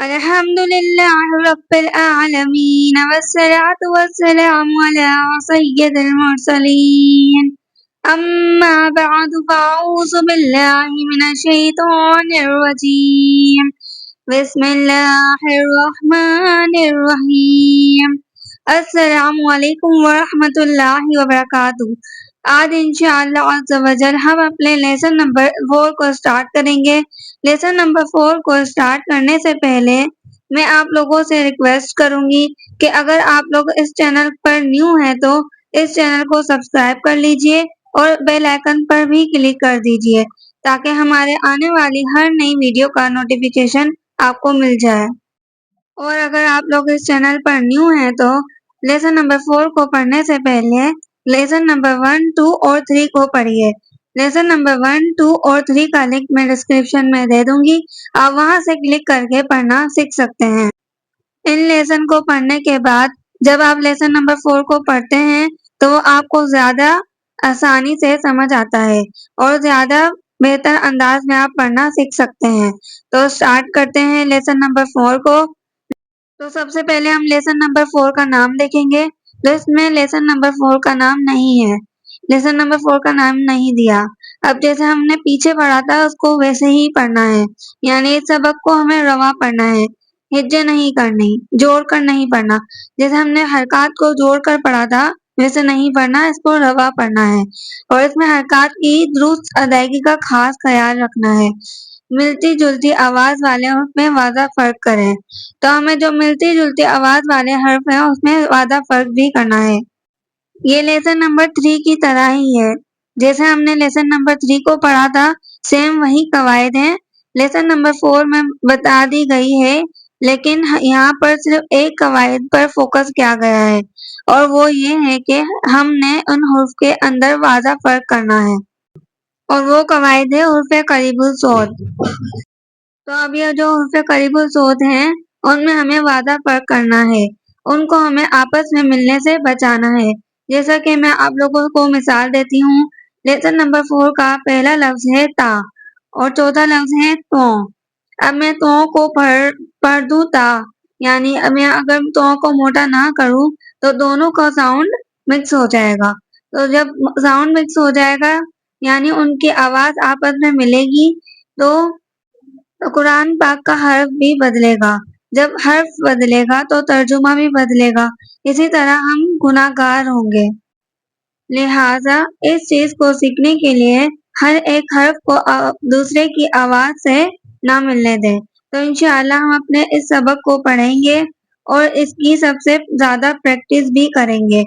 الحمدللہ رب العالمین والصلاة والسلام علی سید المرسلین اما بعد فاعوذ باللہ من الشیطان الرجیم بسم اللہ الرحمن الرحیم السلام علیکم ورحمۃ اللہ وبرکاتہ۔ آج انشاءاللہ عز و جل ہم اپنے لیسن نمبر 4 کو سٹارٹ کریں گے۔ لیسن نمبر 4 کو سٹارٹ کرنے سے پہلے میں آپ لوگوں سے ریکویسٹ کروں گی کہ اگر آپ لوگ اس چینل پر نیو ہیں تو اس چینل کو سبسکرائب کر لیجئے اور بیل آئیکن پر بھی کلک کر دیجئے تاکہ ہمارے آنے والی ہر نئی ویڈیو کا نوٹیفیکیشن آپ کو مل جائے۔ اور اگر آپ لوگ اس چینل پر نیو ہیں تو لیسن نمبر 4 کو پڑھنے سے پہلے لیسن نمبر 1، 2 اور 3 کو پڑھیے۔ لیسن نمبر 1، 2 اور 3 کا لنک میں ڈسکرپشن میں دے دوں گی، آپ وہاں سے کلک کر کے پڑھنا سیکھ سکتے ہیں۔ ان لیسن کو پڑھنے کے بعد جب آپ لیسن نمبر 4 کو پڑھتے ہیں تو وہ آپ کو زیادہ آسانی سے سمجھ آتا ہے اور زیادہ بہتر انداز میں آپ پڑھنا سیکھ سکتے ہیں۔ تو سٹارٹ کرتے ہیں لیسن نمبر 4 کو۔ تو سب سے پہلے ہم لیسن نمبر 4 کا نام دیکھیں گے، تو اس میں لیسن نمبر 4 کا نام نہیں ہے، لیسن نمبر 4 کا نام نہیں دیا۔ اب جیسے ہم نے پیچھے پڑھا تھا اس کو ویسے ہی پڑھنا ہے، یعنی اس سبق کو ہمیں رواں پڑھنا ہے، ہجے نہیں کرنی، جوڑ کر نہیں پڑھنا۔ جیسے ہم نے حرکات کو جوڑ کر پڑھا تھا ویسے نہیں پڑھنا، اس کو رواں پڑھنا ہے اور اس میں حرکات کی درست ادائیگی کا خاص خیال رکھنا ہے۔ ملتی جلتی آواز والے حرف میں واضح فرق کریں، تو ہمیں جو ملتی جلتی آواز والے حرف ہیں اس میں واضح فرق بھی کرنا ہے۔ یہ لیسن نمبر 3 کی طرح ہی ہے، جیسے ہم نے لیسن نمبر 3 کو پڑھا تھا سیم وہی قواعد ہیں لیسن نمبر 4 میں بتا دی گئی ہے، لیکن یہاں پر صرف ایک قواعد پر فوکس کیا گیا ہے اور وہ یہ ہے کہ ہم نے ان حروف کے اندر واضح فرق کرنا ہے اور وہ قواعد ہے حروف قریب الصوت۔ تو اب یہ جو حروف قریب الصوت ہیں ان میں ہمیں واضح فرق کرنا ہے، ان کو ہمیں آپس میں ملنے سے بچانا ہے۔ جیسا کہ میں آپ لوگوں کو مثال دیتی ہوں، لیسن نمبر 4 کا پہلا لفظ ہے تا اور چوتھا لفظ ہے تو۔ اب میں تو کو پڑھ دوں تا، یعنی میں اگر تو کو موٹا نہ کروں تو دونوں کا ساؤنڈ مکس ہو جائے گا۔ تو جب ساؤنڈ مکس ہو جائے گا یعنی ان کی آواز آپس میں ملے گی تو قرآن پاک کا حرف بھی بدلے گا، جب حرف بدلے گا تو ترجمہ بھی بدلے گا، اسی طرح ہم گناہ گار ہوں گے۔ لہٰذا اس چیز کو سیکھنے کے لیے ہر ایک حرف کو دوسرے کی آواز سے نہ ملنے دیں۔ تو انشاءاللہ ہم اپنے اس سبق کو پڑھیں گے اور اس کی سب سے زیادہ پریکٹس بھی کریں گے،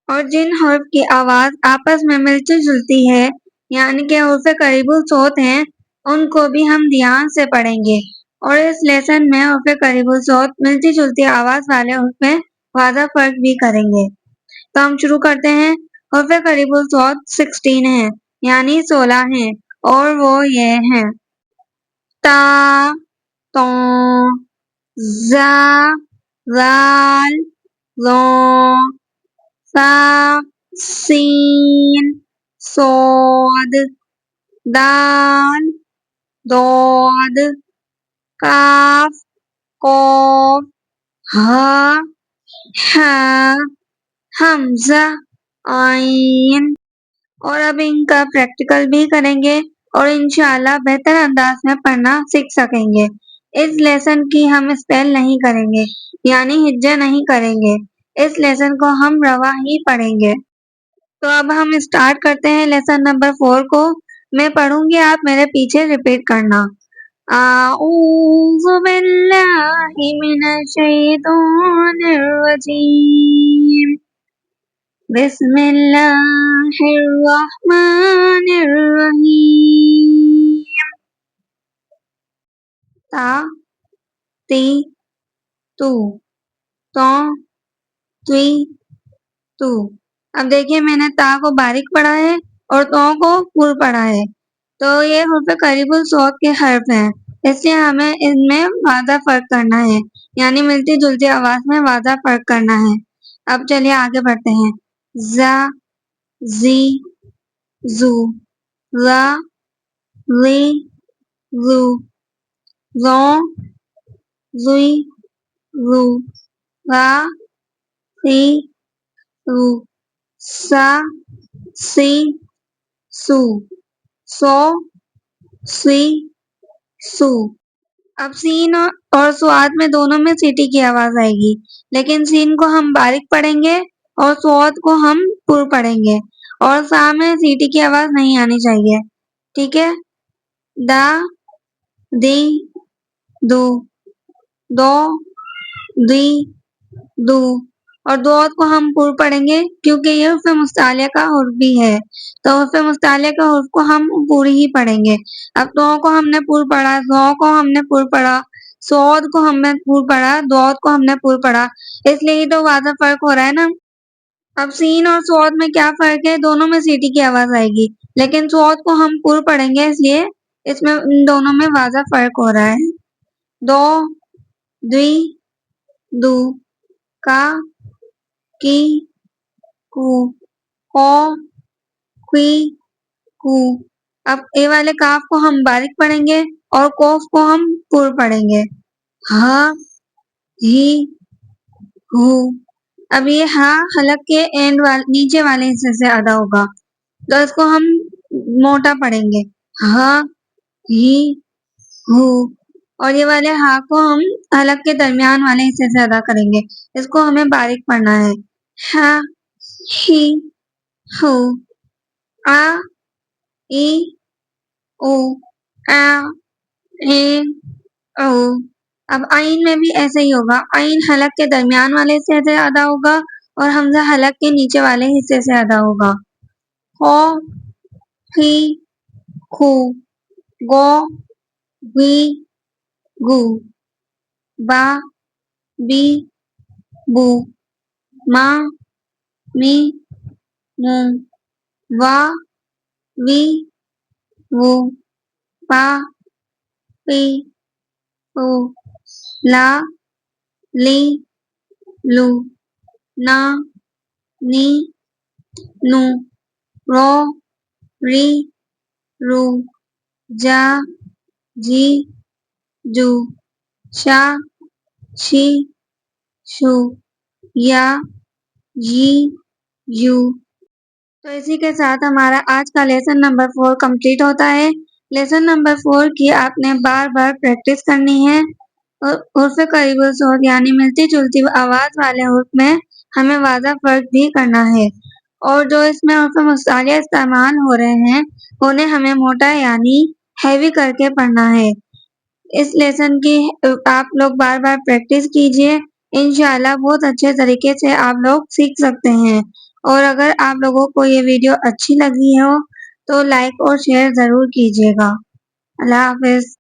اور جن حرف کی آواز آپس میں ملتی جلتی ہے یعنی کہ حروف قریب الصوت ہیں ان کو بھی ہم دھیان سے پڑھیں گے، اور اس لیسن میں حروف قریب الصوت ملتی جلتی آواز والے حروف میں واضح فرق بھی کریں گے۔ تو ہم شروع کرتے ہیں۔ حروف قریب الصوت 16 ہیں، یعنی 16 ہیں، اور وہ یہ ہیں: تا، تو، زا، ذال، ذو، فا، سین، صاد، دال، ضاد، کاف، قاف، ہا، ہا، حمزہ، عین۔ اور اب ان کا پریکٹیکل بھی کریں گے اور انشاءاللہ بہتر انداز میں پڑھنا سیکھ سکیں گے۔ اس لیسن کی ہم اسپیل نہیں کریں گے، یعنی ہجے نہیں کریں گے، اس لیسن کو ہم رواں ہی پڑھیں گے۔ تو اب ہم اسٹارٹ کرتے ہیں لیسن نمبر 4 کو۔ میں پڑھوں گی، آپ میرے پیچھے ریپیٹ کرنا۔ اعوذ باللہ من الشیطان الرجیم، بسم اللہ الرحمن الرحیم۔ تا، تی، تو، تو، تی، تو۔ اب دیکھیے میں نے تا کو باریک پڑھا ہے اور تو کو پر پڑھا ہے، تو یہ حروف قریب الصوت کے حرف ہیں، اس لیے ہمیں ان میں واضح فرق کرنا ہے، یعنی ملتی جلتی آواز میں واضح فرق کرنا ہے۔ اب چلیے آگے بڑھتے ہیں۔ زا، زی، زو، ذا، ذی، ذو، ذو، زوئی زو غا سی سو سا سی سو سو سی سو. اب سین اور سواد میں دونوں میں سیٹی کی آواز آئے گی، لیکن سین کو ہم باریک پڑھیں گے اور سواد کو ہم پر پڑھیں گے، اور سا میں سیٹی کی آواز نہیں آنی چاہیے. ٹھیک ہے؟ دا دی دو دو دی دو. اور دوت کو ہم پر پڑھیں گے کیونکہ یہ حرف مستعلیہ کا حرف بھی ہے، تو حرف مستعلیہ کا حرف کو ہم پوری ہی پڑھیں گے. اب دو کو ہم نے پر پڑھا، زو کو ہم نے پر پڑھا، سعود کو ہم نے پر پڑھا، دوت کو ہم نے پر پڑھا، اس لیے ہی تو واضح فرق ہو رہا ہے نا. اب سین اور سعود میں کیا فرق ہے؟ دونوں میں سیٹی کی آواز آئے گی، لیکن سعود کو ہم پر پڑھیں گے، اس لیے اس میں ان دونوں میں واضح فرق ہو رہا ہے. دو دی دو کا کی کو کو کی کو. اب اے والے کاف کو ہم باریک پڑھیں گے اور کوف کو ہم پر پڑھیں گے. ہا ہی ہو. اب یہ ہا حلق کے نیچے والے حصے سے ادا ہوگا، تو اس کو ہم موٹا پڑھیں گے. ہا ہی ہو. اور یہ والے ہا کو ہم حلق کے درمیان والے حصے سے ادا کریں گے، اس کو ہمیں باریک پڑھنا ہے. ہا ہی ہو. آ ای او آ اے او. اب آئین میں بھی ایسے ہی ہوگا، آئین حلق کے درمیان والے حصے سے ادا ہوگا اور حمزہ حلق کے نیچے والے حصے سے ادا ہوگا. خو خی خو. گو گی گو. با بی بو. ما می مو. وا وی وو. پا پی پو. لا لی لو. نا نی نو. رو ری رو. جا جی جو. شا شی شو. یا یی یو. تو اسی کے ساتھ ہمارا آج کا لیسن نمبر 4 کمپلیٹ ہوتا ہے. لیسن نمبر 4 کی آپ نے بار بار پریکٹس کرنی ہے، اور حرف قریب الصوت یعنی ملتی جلتی آواز والے حرف میں ہمیں واضح فرق بھی کرنا ہے، اور جو اس میں حرف مستعلیہ استعمال ہو رہے ہیں انہیں ہمیں موٹا یعنی ہیوی کر کے پڑھنا ہے. اس لیسن کی آپ لوگ بار بار پریکٹس کیجئے، انشاءاللہ بہت اچھے طریقے سے آپ لوگ سیکھ سکتے ہیں. اور اگر آپ لوگوں کو یہ ویڈیو اچھی لگی ہو تو لائک اور شیئر ضرور کیجیے گا. اللہ حافظ.